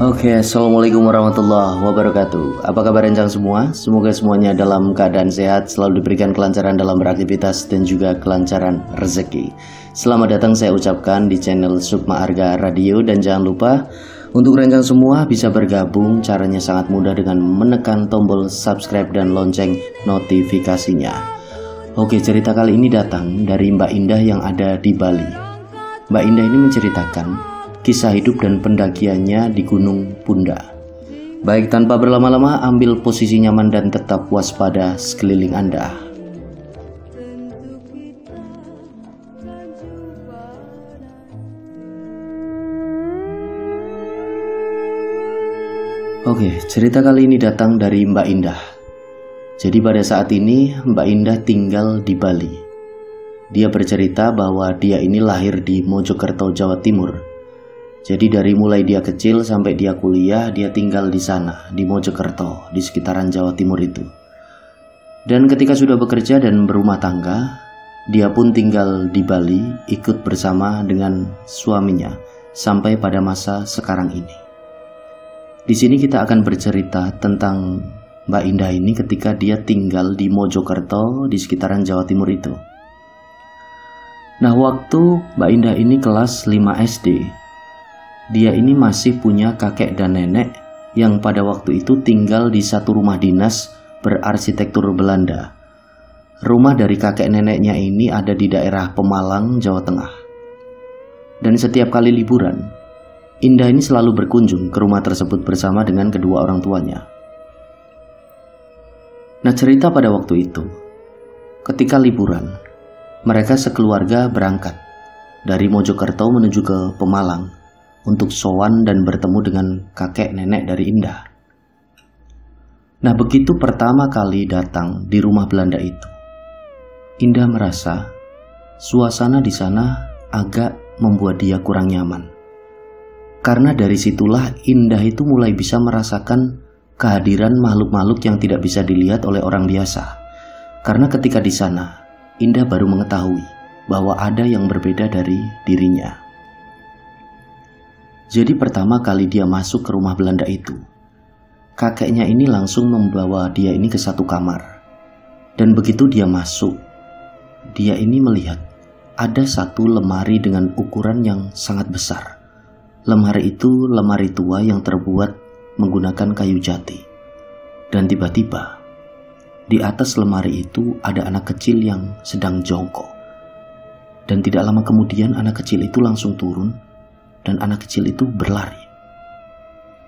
Assalamualaikum warahmatullahi wabarakatuh. Apa kabar rencang semua? Semoga semuanya dalam keadaan sehat, selalu diberikan kelancaran dalam beraktivitas dan juga kelancaran rezeki. Selamat datang saya ucapkan di channel Sukma Arga Radio, dan jangan lupa untuk rencang semua bisa bergabung. Caranya sangat mudah dengan menekan tombol subscribe dan lonceng notifikasinya. Cerita kali ini datang dari Mbak Indah yang ada di Bali. Mbak Indah ini menceritakan kisah hidup dan pendakiannya di Gunung Punda. Baik, tanpa berlama-lama, ambil posisi nyaman dan tetap waspada sekeliling Anda. Cerita kali ini datang dari Mbak Indah. Jadi pada saat ini Mbak Indah tinggal di Bali. Dia bercerita bahwa dia ini lahir di Mojokerto, Jawa Timur. Jadi dari mulai dia kecil sampai dia kuliah, dia tinggal di sana, di Mojokerto, di sekitaran Jawa Timur itu. Dan ketika sudah bekerja dan berumah tangga, dia pun tinggal di Bali, ikut bersama dengan suaminya, sampai pada masa sekarang ini. Di sini kita akan bercerita tentang Mbak Indah ini ketika dia tinggal di Mojokerto, di sekitaran Jawa Timur itu. Nah, waktu Mbak Indah ini kelas 5 SD, dia ini masih punya kakek dan nenek yang pada waktu itu tinggal di satu rumah dinas berarsitektur Belanda. Rumah dari kakek neneknya ini ada di daerah Pemalang, Jawa Tengah. Dan setiap kali liburan, Indah ini selalu berkunjung ke rumah tersebut bersama dengan kedua orang tuanya. Nah, cerita pada waktu itu, ketika liburan, mereka sekeluarga berangkat dari Mojokerto menuju ke Pemalang untuk sowan dan bertemu dengan kakek nenek dari Indah. Nah, begitu pertama kali datang di rumah Belanda itu, Indah merasa suasana di sana agak membuat dia kurang nyaman. Karena dari situlah Indah itu mulai bisa merasakan kehadiran makhluk-makhluk yang tidak bisa dilihat oleh orang biasa. Karena ketika di sana, Indah baru mengetahui bahwa ada yang berbeda dari dirinya. Jadi pertama kali dia masuk ke rumah Belanda itu, kakeknya ini langsung membawa dia ini ke satu kamar. Dan begitu dia masuk, dia ini melihat ada satu lemari dengan ukuran yang sangat besar. Lemari itu lemari tua yang terbuat menggunakan kayu jati. Dan tiba-tiba, di atas lemari itu ada anak kecil yang sedang jongkok. Dan tidak lama kemudian anak kecil itu langsung turun, dan anak kecil itu berlari.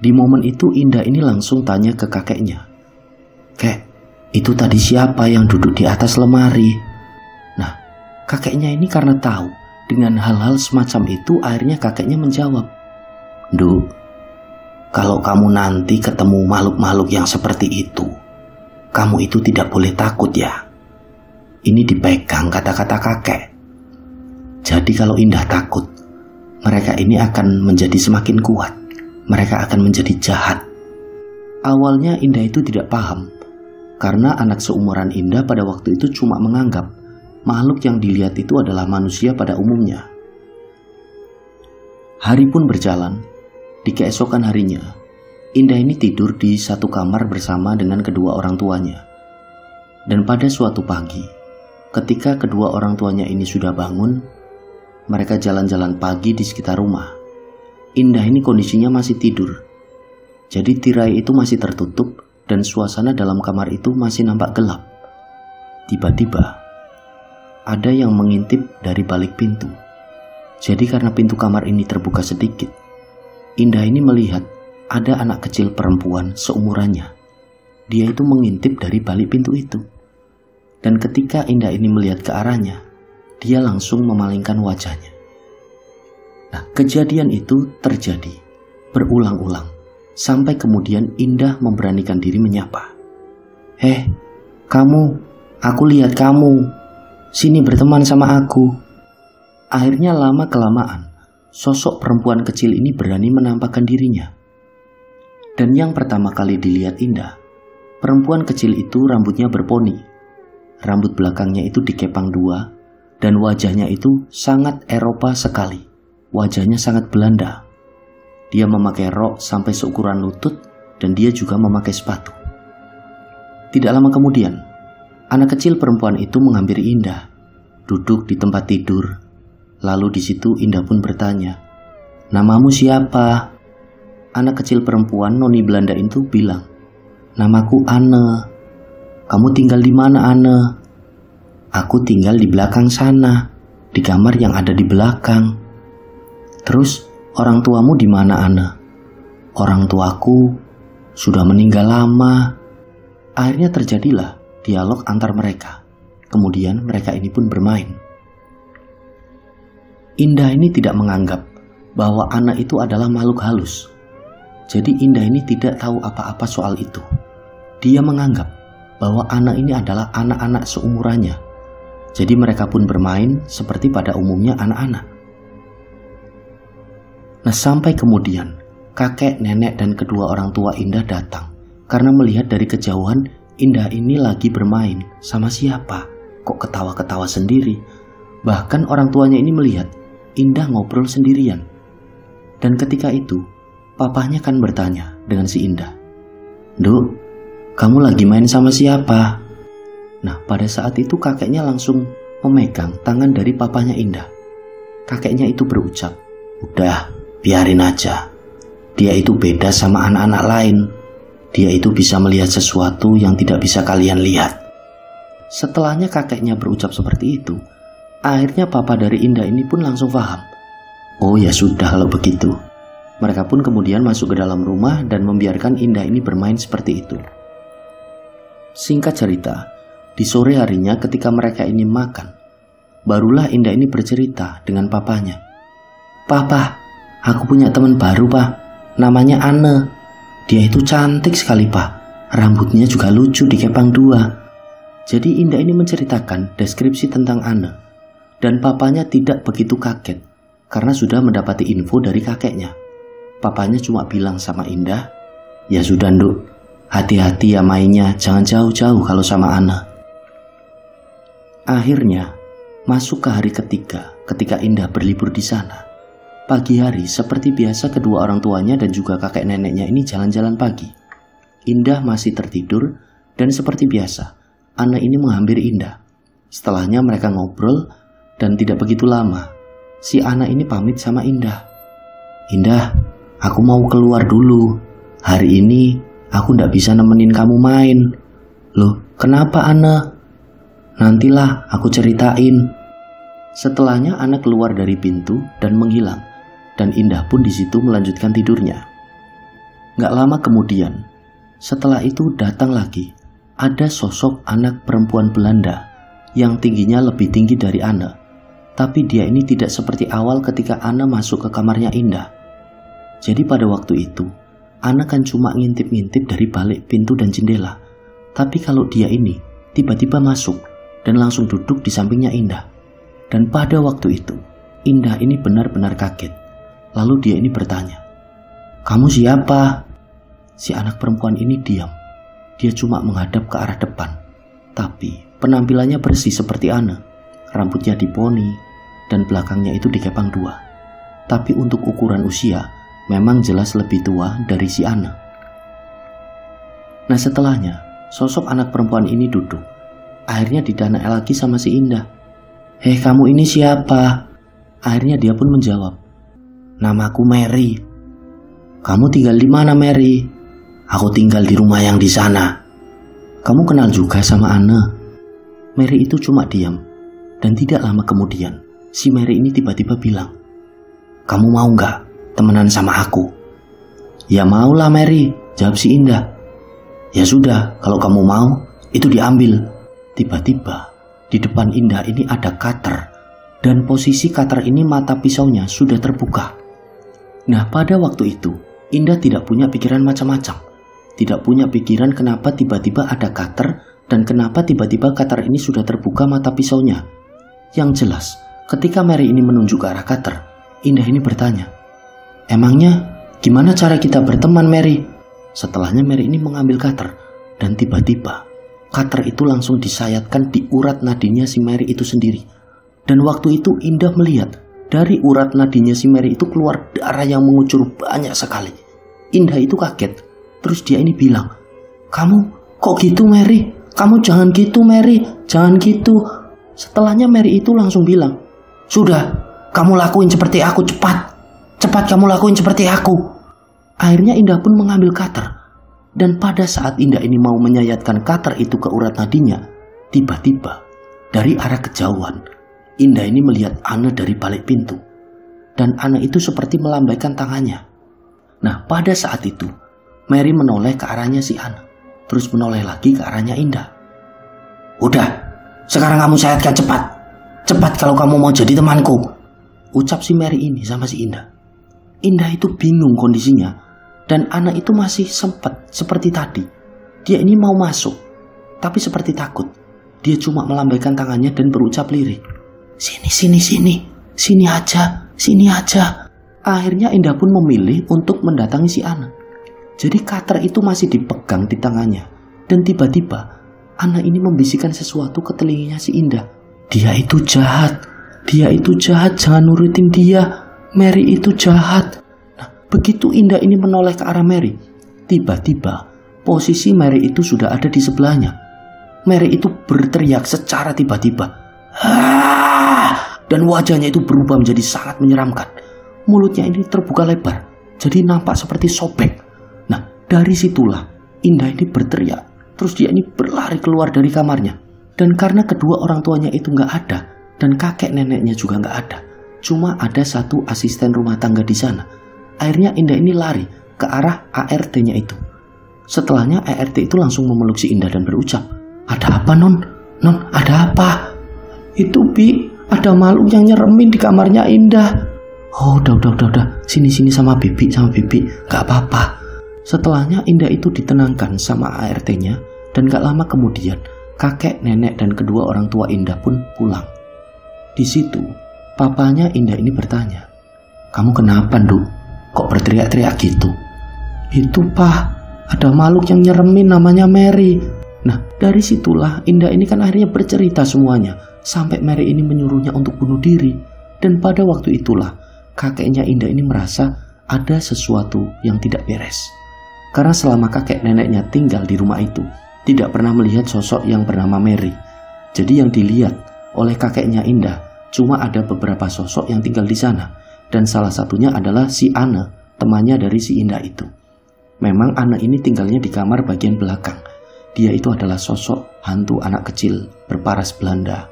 Di momen itu Indah ini langsung tanya ke kakeknya, "Kek, itu tadi siapa yang duduk di atas lemari?" Nah, kakeknya ini karena tahu dengan hal-hal semacam itu, akhirnya kakeknya menjawab, "Nduk, kalau kamu nanti ketemu makhluk-makhluk yang seperti itu, kamu itu tidak boleh takut ya. Ini dipegang," kata-kata kakek. Jadi kalau Indah takut, mereka ini akan menjadi semakin kuat. Mereka akan menjadi jahat. Awalnya Indah itu tidak paham, karena anak seumuran Indah pada waktu itu cuma menganggap makhluk yang dilihat itu adalah manusia pada umumnya. Hari pun berjalan. Di keesokan harinya, Indah ini tidur di satu kamar bersama dengan kedua orang tuanya. Dan pada suatu pagi, ketika kedua orang tuanya ini sudah bangun, mereka jalan-jalan pagi di sekitar rumah. Indah ini kondisinya masih tidur. Jadi tirai itu masih tertutup dan suasana dalam kamar itu masih nampak gelap. Tiba-tiba, ada yang mengintip dari balik pintu. Jadi karena pintu kamar ini terbuka sedikit, Indah ini melihat ada anak kecil perempuan seumurannya. Dia itu mengintip dari balik pintu itu. Dan ketika Indah ini melihat ke arahnya, dia langsung memalingkan wajahnya. Nah, kejadian itu terjadi berulang-ulang sampai kemudian Indah memberanikan diri menyapa. Kamu, aku lihat kamu. Sini berteman sama aku." Akhirnya lama-kelamaan, sosok perempuan kecil ini berani menampakkan dirinya. Dan yang pertama kali dilihat Indah, perempuan kecil itu rambutnya berponi. Rambut belakangnya itu dikepang dua, dan wajahnya itu sangat Eropa sekali. Wajahnya sangat Belanda. Dia memakai rok sampai seukuran lutut dan dia juga memakai sepatu. Tidak lama kemudian, anak kecil perempuan itu menghampiri Indah, duduk di tempat tidur. Lalu di situ Indah pun bertanya, "Namamu siapa?" Anak kecil perempuan noni Belanda itu bilang, "Namaku Anne." "Kamu tinggal di mana, Anne?" "Aku tinggal di belakang sana, di kamar yang ada di belakang." "Terus orang tuamu di mana, Anne?" "Orang tuaku sudah meninggal lama." Akhirnya terjadilah dialog antar mereka. Kemudian mereka ini pun bermain. Indah ini tidak menganggap bahwa Anne itu adalah makhluk halus. Jadi Indah ini tidak tahu apa-apa soal itu. Dia menganggap bahwa Anne ini adalah anak-anak seumurannya. Jadi mereka pun bermain seperti pada umumnya anak-anak. Nah, sampai kemudian kakek, nenek, dan kedua orang tua Indah datang karena melihat dari kejauhan Indah ini lagi bermain sama siapa. Kok ketawa-ketawa sendiri. Bahkan orang tuanya ini melihat Indah ngobrol sendirian. Dan ketika itu papahnya kan bertanya dengan si Indah, "Duk, kamu lagi main sama siapa?" Nah, pada saat itu kakeknya langsung memegang tangan dari papahnya Indah. Kakeknya itu berucap, "Udah, biarin aja. Dia itu beda sama anak-anak lain. Dia itu bisa melihat sesuatu yang tidak bisa kalian lihat." Setelahnya kakeknya berucap seperti itu, akhirnya papa dari Indah ini pun langsung paham. Oh ya sudah kalau begitu. Mereka pun kemudian masuk ke dalam rumah dan membiarkan Indah ini bermain seperti itu. Singkat cerita, di sore harinya ketika mereka ini makan, barulah Indah ini bercerita dengan papanya. "Papa, aku punya teman baru, Pak. Namanya Anne. Dia itu cantik sekali, Pak. Rambutnya juga lucu dikepang dua." Jadi Indah ini menceritakan deskripsi tentang Anne. Dan papanya tidak begitu kaget karena sudah mendapati info dari kakeknya. Papanya cuma bilang sama Indah, "Ya sudah, Nduk. Hati-hati ya mainnya, jangan jauh-jauh kalau sama Anne." Akhirnya, masuk ke hari ketiga ketika Indah berlibur di sana. Pagi hari, seperti biasa kedua orang tuanya dan juga kakek neneknya ini jalan-jalan pagi. Indah masih tertidur dan seperti biasa, Anne ini menghampiri Indah. Setelahnya mereka ngobrol dan tidak begitu lama, si Anne ini pamit sama Indah. "Indah, aku mau keluar dulu. Hari ini aku tidak bisa nemenin kamu main." "Loh, kenapa, Anne?" "Nantilah aku ceritain." Setelahnya Anne keluar dari pintu dan menghilang. Dan Indah pun di situ melanjutkan tidurnya. Gak lama kemudian, setelah itu datang lagi, ada sosok anak perempuan Belanda yang tingginya lebih tinggi dari Anne. Tapi dia ini tidak seperti awal ketika Anne masuk ke kamarnya Indah. Jadi pada waktu itu, Anne kan cuma ngintip-ngintip dari balik pintu dan jendela. Tapi kalau dia ini tiba-tiba masuk dan langsung duduk di sampingnya Indah. Dan pada waktu itu, Indah ini benar-benar kaget. Lalu dia ini bertanya, "Kamu siapa?" Si anak perempuan ini diam. Dia cuma menghadap ke arah depan. Tapi penampilannya bersih seperti Anne. Rambutnya diponi dan belakangnya itu dikepang dua. Tapi untuk ukuran usia, memang jelas lebih tua dari si Anne. Nah, setelahnya, sosok anak perempuan ini duduk. Akhirnya didana lagi sama si Indah. "Hei, kamu ini siapa?" Akhirnya dia pun menjawab, "Namaku Mary." "Kamu tinggal di mana, Mary?" "Aku tinggal di rumah yang di sana." "Kamu kenal juga sama Anne?" Mary itu cuma diam. Dan tidak lama kemudian, si Mary ini tiba-tiba bilang, "Kamu mau nggak temenan sama aku?" "Ya maulah, Mary," jawab si Indah. "Ya sudah, kalau kamu mau, itu diambil." Tiba-tiba, di depan Indah ini ada cutter. Dan posisi cutter ini mata pisaunya sudah terbuka. Nah, pada waktu itu, Indah tidak punya pikiran macam-macam. Tidak punya pikiran kenapa tiba-tiba ada cutter dan kenapa tiba-tiba cutter ini sudah terbuka mata pisaunya. Yang jelas, ketika Mary ini menunjuk ke arah cutter, Indah ini bertanya, "Emangnya gimana cara kita berteman, Mary?" Setelahnya Mary ini mengambil cutter dan tiba-tiba cutter itu langsung disayatkan di urat nadinya si Mary itu sendiri. Dan waktu itu Indah melihat dari urat nadinya si Mary itu keluar darah yang mengucur banyak sekali. Indah itu kaget. Terus dia ini bilang, "Kamu kok gitu Mary? Kamu jangan gitu Mary, jangan gitu." Setelahnya Mary itu langsung bilang, "Sudah, kamu lakuin seperti aku, cepat. Cepat kamu lakuin seperti aku." Akhirnya Indah pun mengambil cutter. Dan pada saat Indah ini mau menyayatkan cutter itu ke urat nadinya, tiba-tiba dari arah kejauhan, Indah ini melihat Anne dari balik pintu. Dan Anne itu seperti melambaikan tangannya. Nah, pada saat itu, Mary menoleh ke arahnya si Anne. Terus menoleh lagi ke arahnya Indah. "Udah, sekarang kamu sayatkan cepat. Cepat kalau kamu mau jadi temanku," ucap si Mary ini sama si Indah. Indah itu bingung kondisinya. Dan Anne itu masih sempat seperti tadi. Dia ini mau masuk, tapi seperti takut. Dia cuma melambaikan tangannya dan berucap lirik, "Sini, sini, sini. Sini aja, sini aja." Akhirnya Indah pun memilih untuk mendatangi si Anne. Jadi cutter itu masih dipegang di tangannya. Dan tiba-tiba Anne ini membisikkan sesuatu ke telinganya si Indah. "Dia itu jahat. Dia itu jahat. Jangan nurutin dia. Mary itu jahat." Nah, begitu Indah ini menoleh ke arah Mary, tiba-tiba posisi Mary itu sudah ada di sebelahnya. Mary itu berteriak secara tiba-tiba. "Ah!" Dan wajahnya itu berubah menjadi sangat menyeramkan. Mulutnya ini terbuka lebar, jadi nampak seperti sobek. Nah, dari situlah Indah ini berteriak. Terus dia ini berlari keluar dari kamarnya. Dan karena kedua orang tuanya itu nggak ada, dan kakek neneknya juga nggak ada, cuma ada satu asisten rumah tangga di sana. Akhirnya Indah ini lari ke arah ART-nya itu. Setelahnya ART itu langsung memeluk si Indah dan berucap, "Ada apa, Non? Non, ada apa?" "Itu, Bi, ada makhluk yang nyeremin di kamarnya Indah." "Oh, udah. Sini sama Bibi, gak apa-apa." Setelahnya Indah itu ditenangkan sama ART-nya. Dan gak lama kemudian kakek, nenek, dan kedua orang tua Indah pun pulang. Di situ papanya Indah ini bertanya, "Kamu kenapa, Nduk? Kok berteriak-teriak gitu?" "Itu, Pak, ada makhluk yang nyeremin namanya Mary." Nah, dari situlah Indah ini kan akhirnya bercerita semuanya. Sampai Mary ini menyuruhnya untuk bunuh diri. Dan pada waktu itulah kakeknya Indah ini merasa ada sesuatu yang tidak beres. Karena selama kakek neneknya tinggal di rumah itu, tidak pernah melihat sosok yang bernama Mary. Jadi yang dilihat oleh kakeknya Indah cuma ada beberapa sosok yang tinggal di sana. Dan salah satunya adalah si Anne, temannya dari si Indah itu. Memang Anne ini tinggalnya di kamar bagian belakang. Dia itu adalah sosok hantu anak kecil berparas Belanda.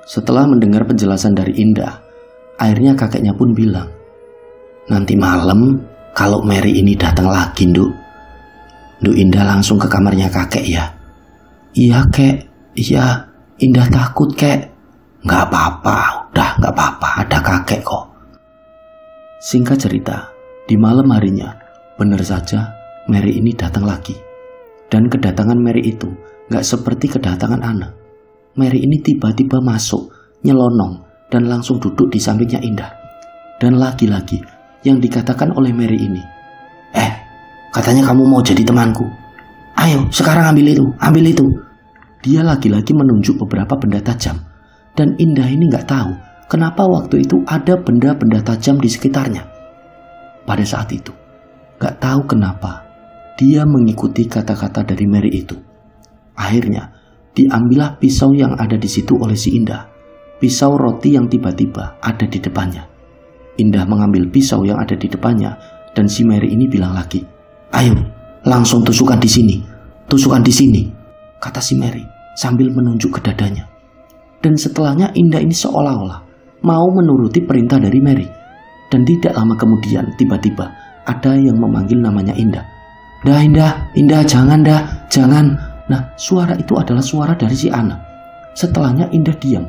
Setelah mendengar penjelasan dari Indah, akhirnya kakeknya pun bilang, "Nanti malam kalau Mary ini datang lagi, Nduk Indah langsung ke kamarnya kakek ya." "Iya, Kek. Iya, Indah takut, Kek." "Nggak apa-apa, udah nggak apa-apa, ada kakek kok." Singkat cerita, di malam harinya, benar saja Mary ini datang lagi. Dan kedatangan Mary itu nggak seperti kedatangan Anne. Mary ini tiba-tiba masuk, nyelonong, dan langsung duduk di sampingnya Indah. Dan lagi-lagi yang dikatakan oleh Mary ini, katanya kamu mau jadi temanku. Ayo, sekarang ambil itu. Dia lagi-lagi menunjuk beberapa benda tajam. Dan Indah ini nggak tahu kenapa waktu itu ada benda-benda tajam di sekitarnya. Pada saat itu, nggak tahu kenapa dia mengikuti kata-kata dari Mary itu. Akhirnya, diambillah pisau yang ada di situ oleh si Indah. Pisau roti yang tiba-tiba ada di depannya. Indah mengambil pisau yang ada di depannya dan si Mary ini bilang lagi, "Ayo, langsung tusukkan di sini. Tusukkan di sini," kata si Mary sambil menunjuk ke dadanya. Dan setelahnya Indah ini seolah-olah mau menuruti perintah dari Mary. Dan tidak lama kemudian tiba-tiba ada yang memanggil namanya Indah. Indah, jangan dah, jangan." Nah, suara itu adalah suara dari si Anne. Setelahnya Indah diam.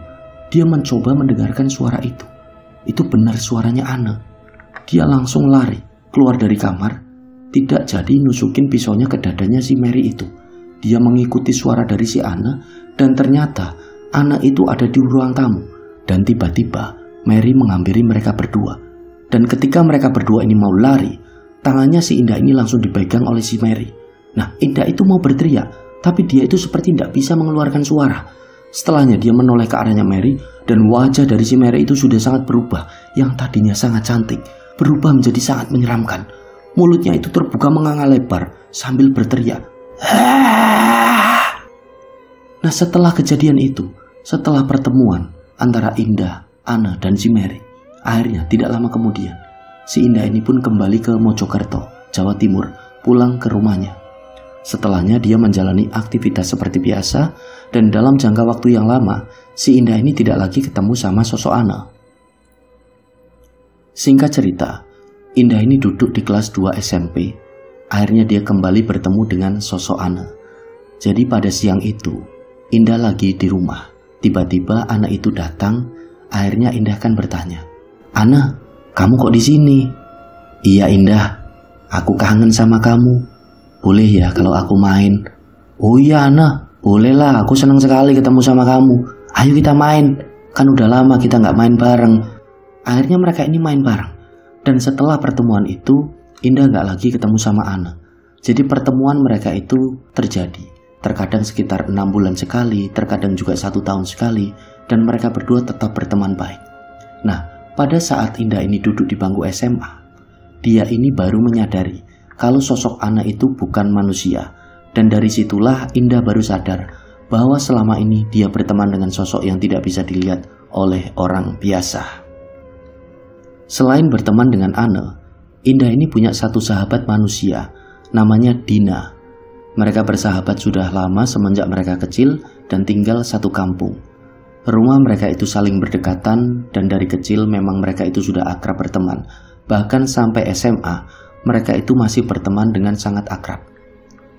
Dia mencoba mendengarkan suara itu. Itu benar suaranya Anne. Dia langsung lari keluar dari kamar. Tidak jadi nusukin pisaunya ke dadanya si Mary itu. Dia mengikuti suara dari si Anne. Dan ternyata Anne itu ada di ruang tamu. Dan tiba-tiba Mary menghampiri mereka berdua. Dan ketika mereka berdua ini mau lari, tangannya si Indah ini langsung dipegang oleh si Mary. Nah, Indah itu mau berteriak, tapi dia itu seperti tidak bisa mengeluarkan suara. Setelahnya dia menoleh ke arahnya Mary dan wajah dari si Mary itu sudah sangat berubah. Yang tadinya sangat cantik berubah menjadi sangat menyeramkan. Mulutnya itu terbuka menganga lebar sambil berteriak. Nah, setelah kejadian itu, setelah pertemuan antara Indah, Ana, dan si Mary, akhirnya tidak lama kemudian si Indah ini pun kembali ke Mojokerto, Jawa Timur, pulang ke rumahnya. Setelahnya dia menjalani aktivitas seperti biasa, dan dalam jangka waktu yang lama, si Indah ini tidak lagi ketemu sama sosok Ana. Singkat cerita, Indah ini duduk di kelas 2 SMP. Akhirnya dia kembali bertemu dengan sosok Ana. Jadi pada siang itu, Indah lagi di rumah. Tiba-tiba Ana itu datang. Akhirnya Indah kan bertanya, "Ana, kamu kok di sini?" "Iya Indah, aku kangen sama kamu. Boleh ya kalau aku main?" "Oh iya Ana, bolehlah, aku senang sekali ketemu sama kamu. Ayo kita main, kan udah lama kita nggak main bareng." Akhirnya mereka ini main bareng. Dan setelah pertemuan itu, Indah nggak lagi ketemu sama Ana. Jadi pertemuan mereka itu terjadi. Terkadang sekitar 6 bulan sekali, terkadang juga 1 tahun sekali, dan mereka berdua tetap berteman baik. Nah, pada saat Indah ini duduk di bangku SMA, dia ini baru menyadari kalau sosok Ana itu bukan manusia. Dan dari situlah Indah baru sadar bahwa selama ini dia berteman dengan sosok yang tidak bisa dilihat oleh orang biasa. Selain berteman dengan Ana, Indah ini punya satu sahabat manusia, namanya Dina. Mereka bersahabat sudah lama semenjak mereka kecil dan tinggal satu kampung. Rumah mereka itu saling berdekatan dan dari kecil memang mereka itu sudah akrab berteman. Bahkan sampai SMA, mereka itu masih berteman dengan sangat akrab.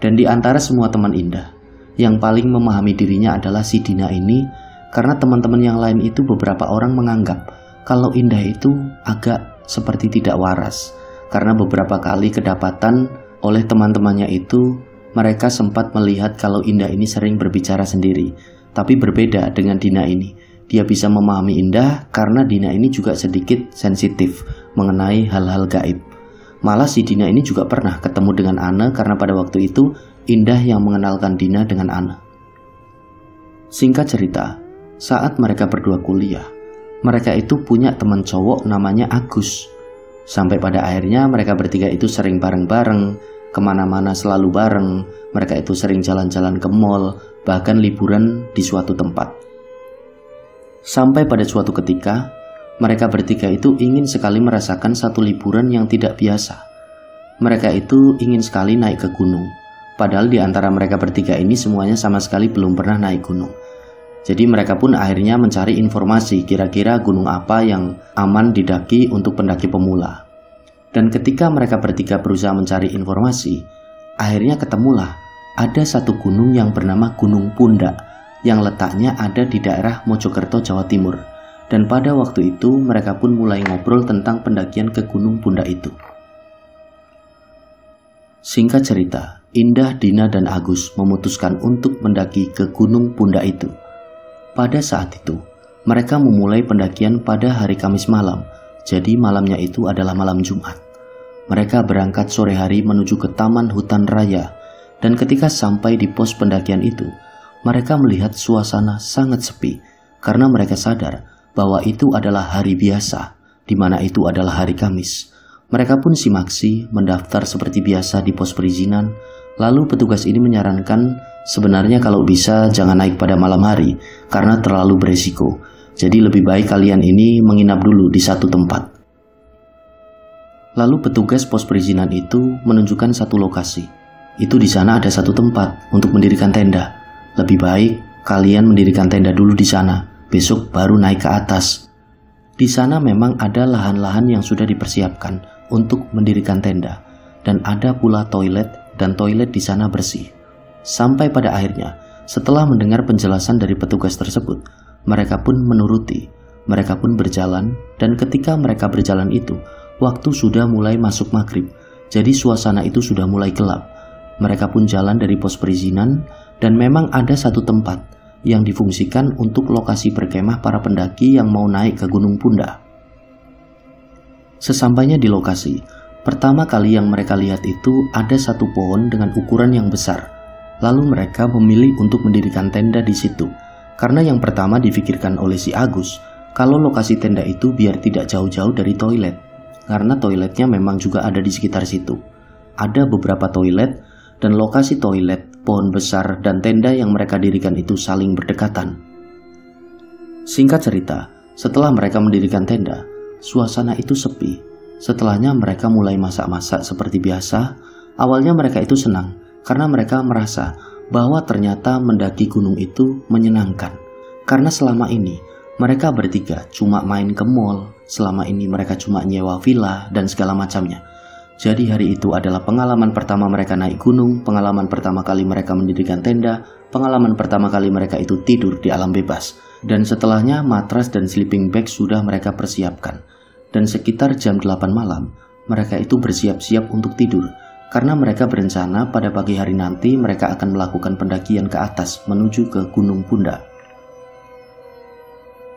Dan di antara semua teman Indah, yang paling memahami dirinya adalah si Dina ini, karena teman-teman yang lain itu beberapa orang menganggap kalau Indah itu agak seperti tidak waras. Karena beberapa kali kedapatan oleh teman-temannya itu, mereka sempat melihat kalau Indah ini sering berbicara sendiri. Tapi berbeda dengan Dina ini. Dia bisa memahami Indah karena Dina ini juga sedikit sensitif mengenai hal-hal gaib. Malah si Dina ini juga pernah ketemu dengan Ana karena pada waktu itu Indah yang mengenalkan Dina dengan Ana. Singkat cerita, saat mereka berdua kuliah, mereka itu punya teman cowok namanya Agus. Sampai pada akhirnya mereka bertiga itu sering bareng-bareng, kemana-mana selalu bareng. Mereka itu sering jalan-jalan ke mall, bahkan liburan di suatu tempat. Sampai pada suatu ketika, mereka bertiga itu ingin sekali merasakan satu liburan yang tidak biasa. Mereka itu ingin sekali naik ke gunung. Padahal di antara mereka bertiga ini semuanya sama sekali belum pernah naik gunung. Jadi mereka pun akhirnya mencari informasi kira-kira gunung apa yang aman didaki untuk pendaki pemula. Dan ketika mereka bertiga berusaha mencari informasi, akhirnya ketemulah ada satu gunung yang bernama Gunung Pundak yang letaknya ada di daerah Mojokerto, Jawa Timur. Dan pada waktu itu mereka pun mulai ngobrol tentang pendakian ke Gunung Pundak itu. Singkat cerita, Indah, Dina, dan Agus memutuskan untuk mendaki ke Gunung Pundak itu. Pada saat itu, mereka memulai pendakian pada hari Kamis malam, jadi malamnya itu adalah malam Jumat. Mereka berangkat sore hari menuju ke Taman Hutan Raya, dan ketika sampai di pos pendakian itu, mereka melihat suasana sangat sepi, karena mereka sadar bahwa itu adalah hari biasa, di mana itu adalah hari Kamis. Mereka pun simaksi mendaftar seperti biasa di pos perizinan, lalu petugas ini menyarankan sebenarnya kalau bisa jangan naik pada malam hari, karena terlalu beresiko. Jadi lebih baik kalian ini menginap dulu di satu tempat. Lalu petugas pos perizinan itu menunjukkan satu lokasi. Itu di sana ada satu tempat untuk mendirikan tenda. Lebih baik kalian mendirikan tenda dulu di sana, besok baru naik ke atas. Di sana memang ada lahan-lahan yang sudah dipersiapkan untuk mendirikan tenda, dan ada pula toilet, dan toilet di sana bersih. Sampai pada akhirnya, setelah mendengar penjelasan dari petugas tersebut, mereka pun menuruti. Mereka pun berjalan, dan ketika mereka berjalan itu, waktu sudah mulai masuk maghrib, jadi suasana itu sudah mulai gelap. Mereka pun jalan dari pos perizinan, dan memang ada satu tempat yang difungsikan untuk lokasi berkemah para pendaki yang mau naik ke Gunung Pundak. Sesampainya di lokasi, pertama kali yang mereka lihat itu ada satu pohon dengan ukuran yang besar. Lalu mereka memilih untuk mendirikan tenda di situ, Karena yang pertama difikirkan oleh si Agus, kalau lokasi tenda itu biar tidak jauh-jauh dari toilet. Karena toiletnya memang juga ada di sekitar situ. Ada beberapa toilet, dan lokasi toilet, pohon besar, dan tenda yang mereka dirikan itu saling berdekatan. Singkat cerita, setelah mereka mendirikan tenda, suasana itu sepi. Setelahnya mereka mulai masak-masak seperti biasa. Awalnya mereka itu senang, karena mereka merasa bahwa ternyata mendaki gunung itu menyenangkan. Karena selama ini, mereka bertiga cuma main ke mall, selama ini mereka cuma nyewa villa dan segala macamnya. Jadi hari itu adalah pengalaman pertama mereka naik gunung, pengalaman pertama kali mereka mendirikan tenda, pengalaman pertama kali mereka itu tidur di alam bebas. Dan setelahnya matras dan sleeping bag sudah mereka persiapkan. Dan sekitar jam 8 malam, mereka itu bersiap-siap untuk tidur. Karena mereka berencana pada pagi hari nanti mereka akan melakukan pendakian ke atas menuju ke Gunung Punda.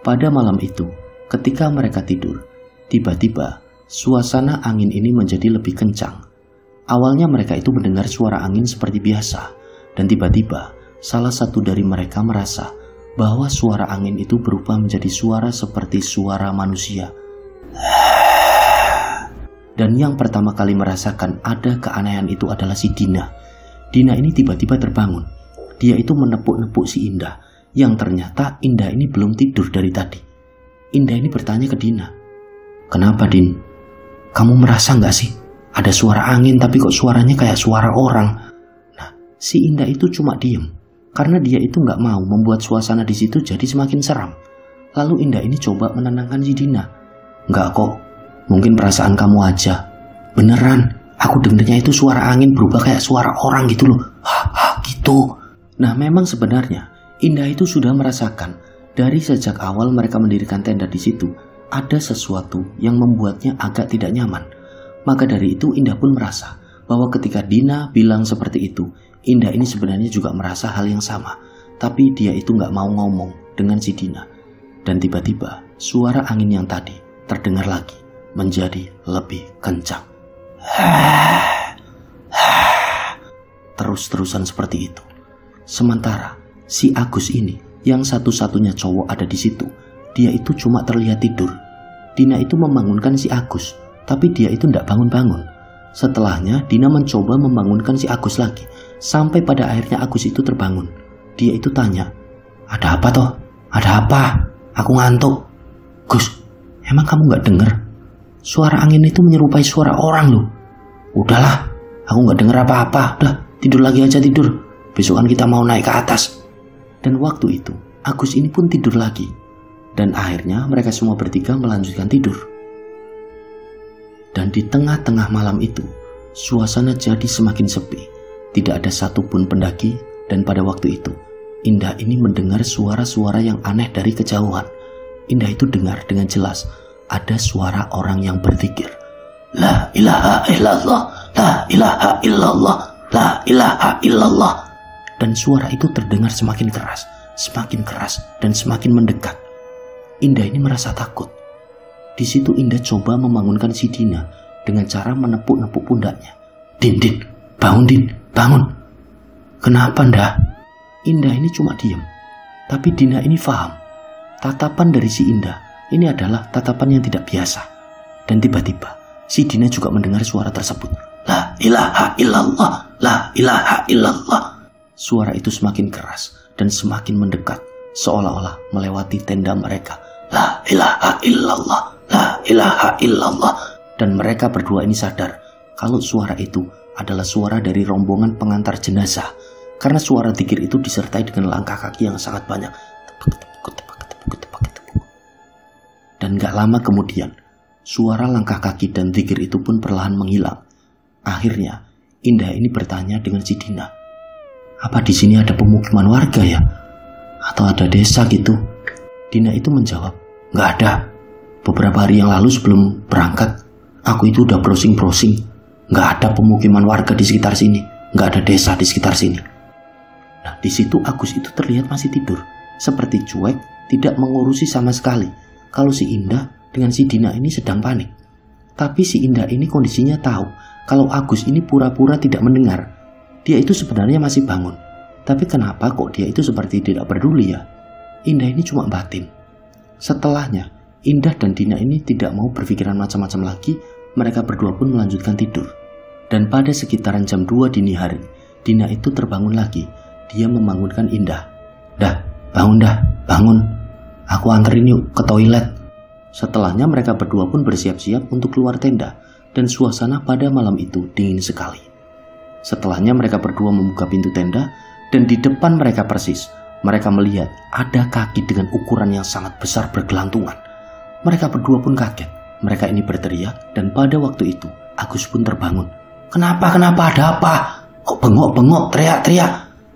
Pada malam itu, ketika mereka tidur, tiba-tiba suasana angin ini menjadi lebih kencang. Awalnya mereka itu mendengar suara angin seperti biasa, dan tiba-tiba salah satu dari mereka merasa bahwa suara angin itu berubah menjadi suara seperti suara manusia. Dan yang pertama kali merasakan ada keanehan itu adalah si Dina. Dina ini tiba-tiba terbangun. Dia itu menepuk-nepuk si Indah, yang ternyata Indah ini belum tidur dari tadi. Indah ini bertanya ke Dina, "Kenapa, Din? Kamu merasa nggak sih? Ada suara angin tapi kok suaranya kayak suara orang?" Nah, si Indah itu cuma diem. Karena dia itu nggak mau membuat suasana di situ jadi semakin seram. Lalu Indah ini coba menenangkan si Dina. "Nggak kok, mungkin perasaan kamu aja. Beneran, aku dengernya itu suara angin berubah kayak suara orang gitu loh. Gitu." Nah, memang sebenarnya Indah itu sudah merasakan dari sejak awal mereka mendirikan tenda di situ ada sesuatu yang membuatnya agak tidak nyaman. Maka dari itu Indah pun merasa bahwa ketika Dina bilang seperti itu, Indah ini sebenarnya juga merasa hal yang sama. Tapi dia itu nggak mau ngomong dengan si Dina. Dan tiba-tiba suara angin yang tadi terdengar lagi menjadi lebih kencang. Terus-terusan seperti itu. Sementara si Agus ini yang satu-satunya cowok ada di situ, dia itu cuma terlihat tidur. Dina itu membangunkan si Agus, tapi dia itu tidak bangun-bangun. Setelahnya Dina mencoba membangunkan si Agus lagi, sampai pada akhirnya Agus itu terbangun. Dia itu tanya, "Ada apa toh? Ada apa? Aku ngantuk." "Gus, emang kamu gak denger? Suara angin itu menyerupai suara orang loh." "Udahlah, aku gak denger apa-apa. Udah, tidur lagi aja tidur. Besokan kita mau naik ke atas." Dan waktu itu Agus ini pun tidur lagi. Dan akhirnya mereka semua bertiga melanjutkan tidur. Dan di tengah-tengah malam itu, suasana jadi semakin sepi. Tidak ada satupun pendaki, dan pada waktu itu, Indah ini mendengar suara-suara yang aneh dari kejauhan. Indah itu dengar dengan jelas, ada suara orang yang berzikir. "La ilaha illallah, la ilaha illallah, la ilaha illallah." Dan suara itu terdengar semakin keras, dan semakin mendekat. Indah ini merasa takut. Di situ Indah coba membangunkan si Dina dengan cara menepuk-nepuk pundaknya. Din, bangun Din, bangun." "Kenapa Ndah?" Indah ini cuma diam. Tapi Dina ini paham. Tatapan dari si Indah ini adalah tatapan yang tidak biasa. Dan tiba-tiba si Dina juga mendengar suara tersebut. "La ilaha illallah, la ilaha illallah." Suara itu semakin keras dan semakin mendekat, seolah-olah melewati tenda mereka. "La ilaha illallah, la ilaha illallah." Dan mereka berdua ini sadar kalau suara itu adalah suara dari rombongan pengantar jenazah. Karena suara dzikir itu disertai dengan langkah kaki yang sangat banyak. Dan gak lama kemudian, suara langkah kaki dan dzikir itu pun perlahan menghilang. Akhirnya, Indah ini bertanya dengan si Dina, "Apa di sini ada pemukiman warga ya? Atau ada desa gitu?" Dina itu menjawab, "Nggak ada. Beberapa hari yang lalu sebelum berangkat, aku itu udah browsing. Nggak ada pemukiman warga di sekitar sini. Nggak ada desa di sekitar sini." Nah, di situ Agus itu terlihat masih tidur, seperti cuek, tidak mengurusi sama sekali kalau si Indah dengan si Dina ini sedang panik. Tapi si Indah ini kondisinya tahu kalau Agus ini pura-pura tidak mendengar. Dia itu sebenarnya masih bangun. Tapi kenapa kok dia itu seperti tidak peduli ya? Indah ini cuma batin. Setelahnya, Indah dan Dina ini tidak mau berpikiran macam-macam lagi. Mereka berdua pun melanjutkan tidur. Dan pada sekitaran jam 2 dini hari, Dina itu terbangun lagi. Dia membangunkan Indah. Dah, bangun. Aku anterin yuk ke toilet. Setelahnya mereka berdua pun bersiap-siap untuk keluar tenda. Dan suasana pada malam itu dingin sekali. Setelahnya mereka berdua membuka pintu tenda. Dan di depan mereka persis, mereka melihat ada kaki dengan ukuran yang sangat besar bergelantungan. Mereka berdua pun kaget. Mereka ini berteriak. Dan pada waktu itu Agus pun terbangun. Kenapa ada apa? Kok bengok-bengok teriak-teriak?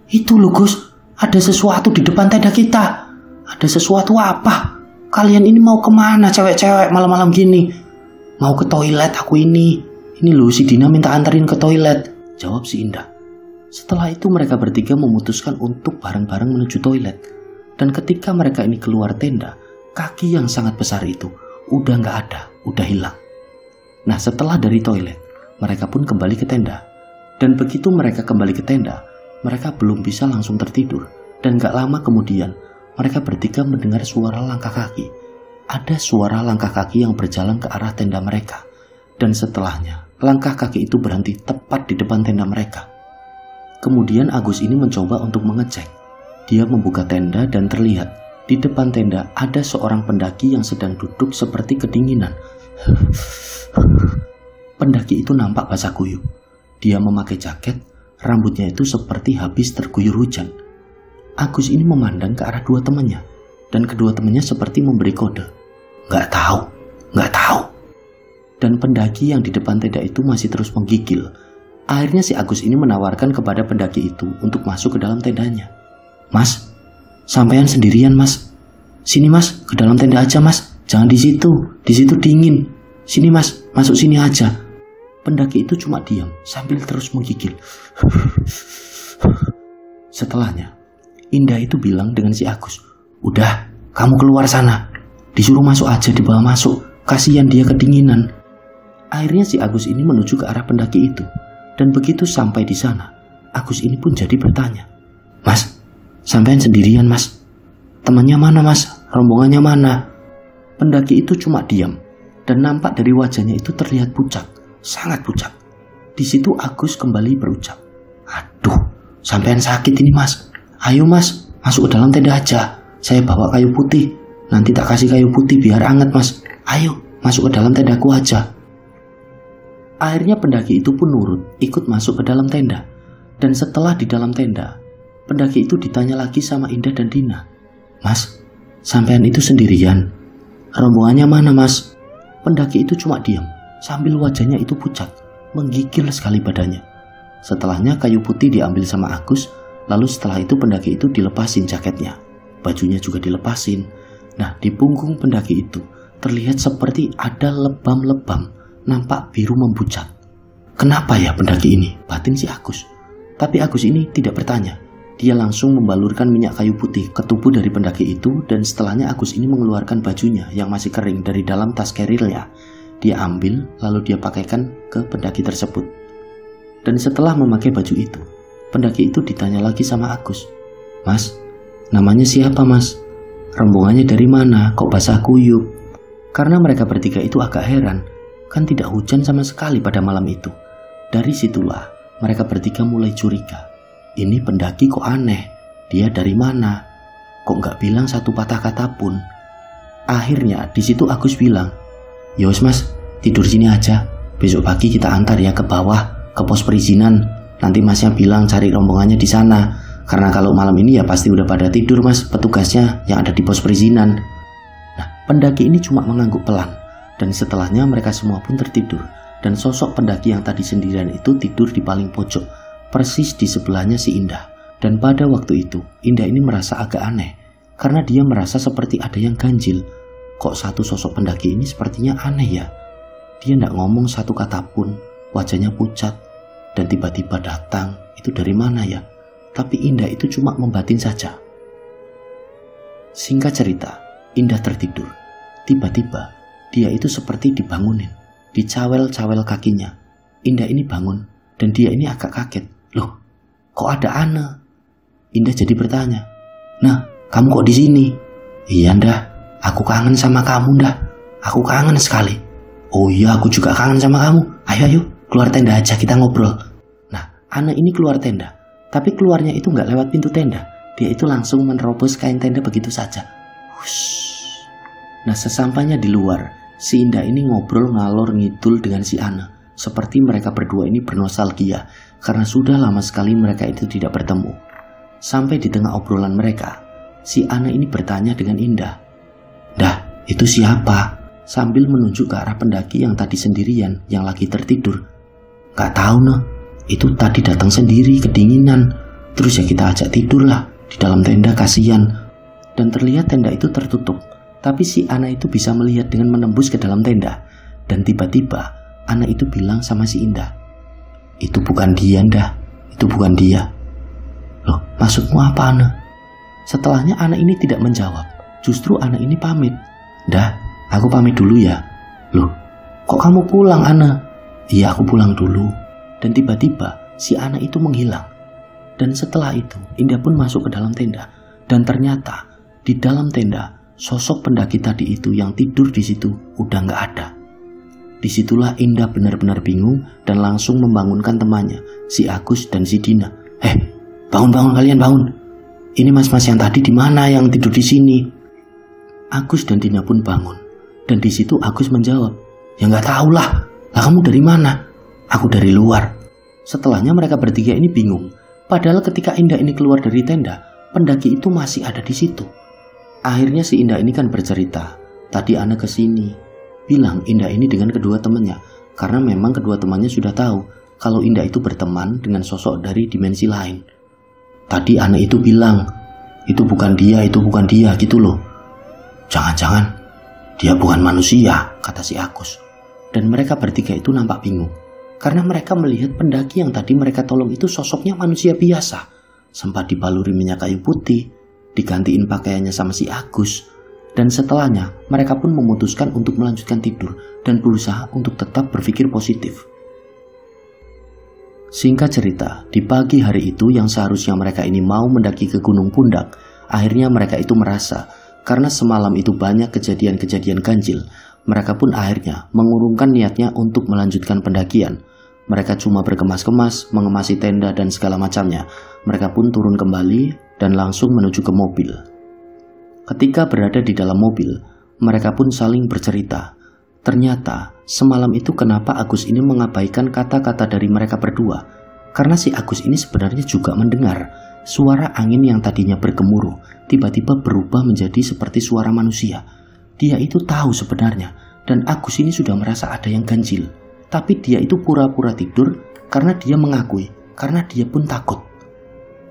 Itu loh Gus, ada sesuatu di depan tenda kita. Ada sesuatu apa? Kalian ini mau kemana cewek-cewek malam-malam gini? Mau ke toilet aku ini. Ini loh si Dina minta anterin ke toilet, jawab si Indah. Setelah itu mereka bertiga memutuskan untuk bareng-bareng menuju toilet. Dan ketika mereka ini keluar tenda, kaki yang sangat besar itu udah gak ada, udah hilang. Nah setelah dari toilet, mereka pun kembali ke tenda. Dan begitu mereka kembali ke tenda, mereka belum bisa langsung tertidur. Dan gak lama kemudian, mereka bertiga mendengar suara langkah kaki. Ada suara langkah kaki yang berjalan ke arah tenda mereka. Dan setelahnya, langkah kaki itu berhenti tepat di depan tenda mereka. Kemudian Agus ini mencoba untuk mengecek. Dia membuka tenda dan terlihat di depan tenda ada seorang pendaki yang sedang duduk seperti kedinginan. Pendaki itu nampak basah kuyup. Dia memakai jaket, rambutnya itu seperti habis terguyur hujan. Agus ini memandang ke arah dua temannya, dan kedua temannya seperti memberi kode. Nggak tahu. Dan pendaki yang di depan tenda itu masih terus menggigil. Akhirnya si Agus ini menawarkan kepada pendaki itu untuk masuk ke dalam tendanya. Mas, sampean sendirian mas. Sini mas, ke dalam tenda aja mas. Jangan di situ dingin. Sini mas, masuk sini aja. Pendaki itu cuma diam sambil terus menggigil. Setelahnya, Indah itu bilang dengan si Agus, udah, kamu keluar sana. Disuruh masuk aja, dibawa masuk. Kasihan dia kedinginan. Akhirnya si Agus ini menuju ke arah pendaki itu. Dan begitu sampai di sana, Agus ini pun jadi bertanya, Mas, sampean sendirian mas? Temannya mana mas? Rombongannya mana? Pendaki itu cuma diam. Dan nampak dari wajahnya itu terlihat pucat. Sangat pucat. Di situ Agus kembali berucap, aduh, sampean sakit ini mas. Ayo mas, masuk ke dalam tenda aja. Saya bawa kayu putih. Nanti tak kasih kayu putih biar anget mas. Ayo, masuk ke dalam tendaku aja. Akhirnya pendaki itu pun nurut, ikut masuk ke dalam tenda. Dan setelah di dalam tenda, pendaki itu ditanya lagi sama Indah dan Dina. Mas, sampean itu sendirian? Rombongannya mana mas? Pendaki itu cuma diam, sambil wajahnya itu pucat, menggigil sekali badannya. Setelahnya kayu putih diambil sama Agus. Lalu setelah itu pendaki itu dilepasin jaketnya. Bajunya juga dilepasin. Nah di punggung pendaki itu terlihat seperti ada lebam-lebam, nampak biru membucat. Kenapa ya pendaki ini? Batin si Agus. Tapi Agus ini tidak bertanya. Dia langsung membalurkan minyak kayu putih ke tubuh dari pendaki itu. Dan setelahnya Agus ini mengeluarkan bajunya yang masih kering dari dalam tas kerilnya. Dia ambil lalu dia pakaikan ke pendaki tersebut. Dan setelah memakai baju itu, pendaki itu ditanya lagi sama Agus. Mas, namanya siapa mas? Rombongannya dari mana? Kok basah kuyup? Karena mereka bertiga itu agak heran. Kan tidak hujan sama sekali pada malam itu. Dari situlah mereka bertiga mulai curiga. Ini pendaki kok aneh. Dia dari mana? Kok nggak bilang satu patah kata pun? Akhirnya di situ Agus bilang, yos mas, tidur sini aja. Besok pagi kita antar ya ke bawah, ke pos perizinan. Nanti masnya bilang cari rombongannya di sana. Karena kalau malam ini ya pasti udah pada tidur mas, petugasnya yang ada di pos perizinan. Nah, pendaki ini cuma mengangguk pelan. Dan setelahnya mereka semua pun tertidur. Dan sosok pendaki yang tadi sendirian itu tidur di paling pojok, persis di sebelahnya si Indah. Dan pada waktu itu, Indah ini merasa agak aneh. Karena dia merasa seperti ada yang ganjil. Kok satu sosok pendaki ini sepertinya aneh ya? Dia tidak ngomong satu kata pun, wajahnya pucat. Dan tiba-tiba datang, itu dari mana ya? Tapi Indah itu cuma membatin saja. Singkat cerita, Indah tertidur. Tiba-tiba, dia itu seperti dibangunin. Dicawel-cawel kakinya. Indah ini bangun, dan dia ini agak kaget. Loh, kok ada Ane? Indah jadi bertanya, nah, kamu kok di sini? Iya ndah, aku kangen sama kamu ndah. Aku kangen sekali. Oh iya, aku juga kangen sama kamu. Ayo keluar tenda aja, kita ngobrol. Nah, Ana ini keluar tenda. Tapi keluarnya itu nggak lewat pintu tenda. Dia itu langsung menerobos kain tenda begitu saja. Hush. Nah, sesampainya di luar, si Indah ini ngobrol ngalor ngidul dengan si Ana. Seperti mereka berdua ini bernostalgia, karena sudah lama sekali mereka itu tidak bertemu. Sampai di tengah obrolan mereka, si Ana ini bertanya dengan Indah. Dah, itu siapa? Sambil menunjuk ke arah pendaki yang tadi sendirian, yang lagi tertidur. Gak tahu noh, itu tadi datang sendiri, kedinginan. Terus ya kita ajak tidur lah, di dalam tenda, kasihan. Dan terlihat tenda itu tertutup. Tapi si Ana itu bisa melihat dengan menembus ke dalam tenda. Dan tiba-tiba Ana itu bilang sama si Indah, itu bukan dia Ndah, itu bukan dia. Loh, maksudmu apa Ana? Setelahnya Ana ini tidak menjawab. Justru Ana ini pamit. Dah, aku pamit dulu ya. Loh, kok kamu pulang Ana? Iya, aku pulang dulu. Dan tiba-tiba si Ana itu menghilang. Dan setelah itu Indah pun masuk ke dalam tenda. Dan ternyata di dalam tenda sosok pendaki tadi itu yang tidur di situ udah nggak ada. Disitulah Indah benar-benar bingung dan langsung membangunkan temannya, si Agus dan si Dina. Bangun kalian, bangun. Ini mas-mas yang tadi di mana yang tidur di sini? Agus dan Dina pun bangun. Dan di situ Agus menjawab, ya nggak tahu lah. Lah kamu dari mana? Aku dari luar. Setelahnya mereka bertiga ini bingung. Padahal ketika Indah ini keluar dari tenda, pendaki itu masih ada di situ. Akhirnya si Indah ini kan bercerita, tadi Ana kesini, bilang Indah ini dengan kedua temannya, karena memang kedua temannya sudah tahu kalau Indah itu berteman dengan sosok dari dimensi lain. Tadi Ana itu bilang, itu bukan dia gitu loh. Jangan-jangan dia bukan manusia, kata si Agus. Dan mereka bertiga itu nampak bingung, karena mereka melihat pendaki yang tadi mereka tolong itu sosoknya manusia biasa, sempat dibaluri minyak kayu putih, digantiin pakaiannya sama si Agus. Dan setelahnya mereka pun memutuskan untuk melanjutkan tidur dan berusaha untuk tetap berpikir positif. Singkat cerita, di pagi hari itu yang seharusnya mereka ini mau mendaki ke Gunung Pundak, akhirnya mereka itu merasa karena semalam itu banyak kejadian-kejadian ganjil, mereka pun akhirnya mengurungkan niatnya untuk melanjutkan pendakian. Mereka cuma berkemas-kemas, mengemasi tenda dan segala macamnya. Mereka pun turun kembali dan langsung menuju ke mobil. Ketika berada di dalam mobil, mereka pun saling bercerita. Ternyata semalam itu kenapa Agus ini mengabaikan kata-kata dari mereka berdua. Karena si Agus ini sebenarnya juga mendengar suara angin yang tadinya bergemuruh, tiba-tiba berubah menjadi seperti suara manusia. Dia itu tahu sebenarnya, dan Agus ini sudah merasa ada yang ganjil. Tapi dia itu pura-pura tidur karena dia mengakui, karena dia pun takut.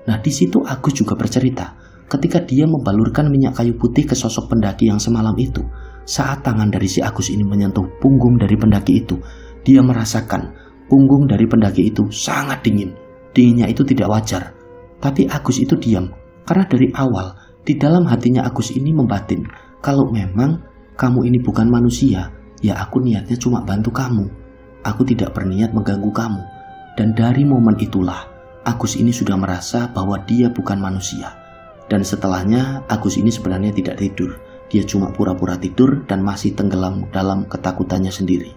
Nah, di situ Agus juga bercerita, ketika dia membalurkan minyak kayu putih ke sosok pendaki yang semalam itu, saat tangan dari si Agus ini menyentuh punggung dari pendaki itu, dia merasakan punggung dari pendaki itu sangat dingin. Dinginnya itu tidak wajar. Tapi Agus itu diam, karena dari awal di dalam hatinya Agus ini membatin, kalau memang kamu ini bukan manusia, ya aku niatnya cuma bantu kamu. Aku tidak berniat mengganggu kamu. Dan dari momen itulah Agus ini sudah merasa bahwa dia bukan manusia. Dan setelahnya Agus ini sebenarnya tidak tidur. Dia cuma pura-pura tidur dan masih tenggelam dalam ketakutannya sendiri.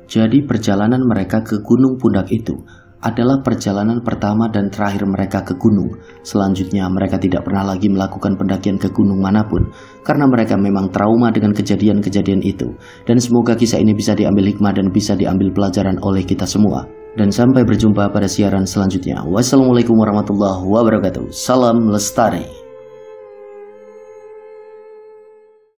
Jadi perjalanan mereka ke Gunung Pundak itu adalah perjalanan pertama dan terakhir mereka ke gunung. Selanjutnya mereka tidak pernah lagi melakukan pendakian ke gunung manapun, karena mereka memang trauma dengan kejadian-kejadian itu. Dan semoga kisah ini bisa diambil hikmah dan bisa diambil pelajaran oleh kita semua. Dan sampai berjumpa pada siaran selanjutnya. Wassalamualaikum warahmatullahi wabarakatuh. Salam Lestari.